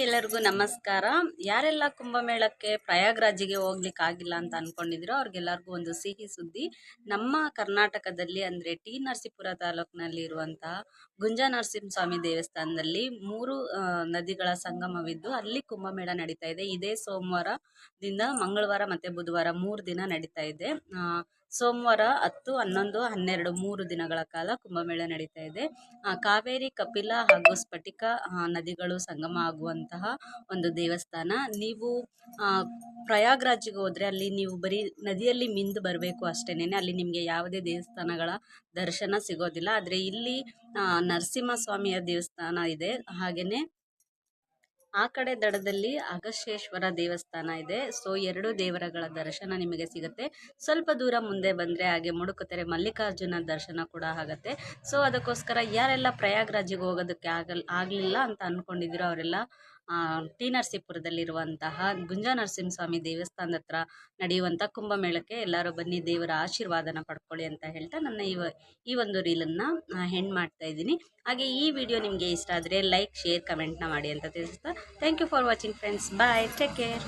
ಎಲ್ಲರಿಗೂ ನಮಸ್ಕಾರ. ಯಾರೆಲ್ಲ ಕುಂಭಮೇಳಕ್ಕೆ ಪ್ರಯಾಗ್ರಾಜಿಗೆ ಹೋಗ್ಲಿಕ್ಕೆ ಆಗಿಲ್ಲ ಅಂತ ಅನ್ಕೊಂಡಿದ್ರು ಅವ್ರಿಗೆಲ್ಲರಿಗೂ ಒಂದು ಸಿಹಿ ಸುದ್ದಿ. ನಮ್ಮ ಕರ್ನಾಟಕದಲ್ಲಿ ಅಂದರೆ ಟಿ ನರಸೀಪುರ ತಾಲೂಕಿನಲ್ಲಿ ಇರುವಂತಹ ಗುಂಜ ನರಸಿಂಹಸ್ವಾಮಿ ದೇವಸ್ಥಾನದಲ್ಲಿ 3 ನದಿಗಳ ಸಂಗಮವಿದ್ದು ಅಲ್ಲಿ ಕುಂಭಮೇಳ ನಡೀತಾ ಇದೆ. ಇದೇ ಸೋಮವಾರದಿಂದ ಮಂಗಳವಾರ ಮತ್ತು ಬುಧವಾರ 3 ದಿನ ನಡೀತಾ ಇದೆ. ಸೋಮವಾರ 10, 11, 12 3 ದಿನಗಳ ಕಾಲ ಕುಂಭಮೇಳ ನಡೀತಾ ಇದೆ. ಕಾವೇರಿ, ಕಪಿಲ ಹಾಗೂ ಸ್ಫಟಿಕ ನದಿಗಳು ಸಂಗಮ ಆಗುವಂತಹ ಒಂದು ದೇವಸ್ಥಾನ. ನೀವು ಪ್ರಯಾಗ್ರಾಜಿಗೆ ಹೋದರೆ ಅಲ್ಲಿ ನೀವು ಬರೀ ನದಿಯಲ್ಲಿ ಮಿಂದು ಬರಬೇಕು ಅಷ್ಟೇನೆ, ಅಲ್ಲಿ ನಿಮಗೆ ಯಾವುದೇ ದೇವಸ್ಥಾನಗಳ ದರ್ಶನ ಸಿಗೋದಿಲ್ಲ. ಆದರೆ ಇಲ್ಲಿ ನರಸಿಂಹಸ್ವಾಮಿಯ ದೇವಸ್ಥಾನ ಇದೆ. ಹಾಗೆಯೇ ಆ ಕಡೆ ದಡದಲ್ಲಿ ಅಗಸ್ತ್ಯೇಶ್ವರ ದೇವಸ್ಥಾನ ಇದೆ. ಸೊ 2 ದೇವರಗಳ ದರ್ಶನ ನಿಮಗೆ ಸಿಗುತ್ತೆ. ಸ್ವಲ್ಪ ದೂರ ಮುಂದೆ ಬಂದರೆ ಹಾಗೆ ಮುಡುಕುತೆರೆ ಮಲ್ಲಿಕಾರ್ಜುನ ದರ್ಶನ ಕೂಡ ಆಗುತ್ತೆ. ಸೊ ಅದಕ್ಕೋಸ್ಕರ ಯಾರೆಲ್ಲ ಪ್ರಯಾಗ್ರಾಜಿಗೆ ಹೋಗೋದಕ್ಕೆ ಆಗಲಿಲ್ಲ ಅಂತ ಅಂದ್ಕೊಂಡಿದ್ದೀರೋ ಅವರೆಲ್ಲ ಟಿ ನರಸೀಪುರದಲ್ಲಿರುವಂತಹ ಗುಂಜ ನರಸಿಂಹಸ್ವಾಮಿ ದೇವಸ್ಥಾನದ ಹತ್ರ ನಡೆಯುವಂಥ ಕುಂಭಮೇಳಕ್ಕೆ ಎಲ್ಲರೂ ಬನ್ನಿ, ದೇವರ ಆಶೀರ್ವಾದನ ಪಡ್ಕೊಳ್ಳಿ ಅಂತ ಹೇಳ್ತಾ ನನ್ನ ಈ ಒಂದು ರೀಲನ್ನು ಹೆಣ್ಣು ಮಾಡ್ತಾ ಇದ್ದೀನಿ. ಹಾಗೆ ಈ ವಿಡಿಯೋ ನಿಮಗೆ ಇಷ್ಟ ಆದರೆ ಲೈಕ್, ಶೇರ್, ಕಮೆಂಟ್ನ ಮಾಡಿ ಅಂತ ತಿಳಿಸ್ತಾ thank you for watching friends. Bye, take care.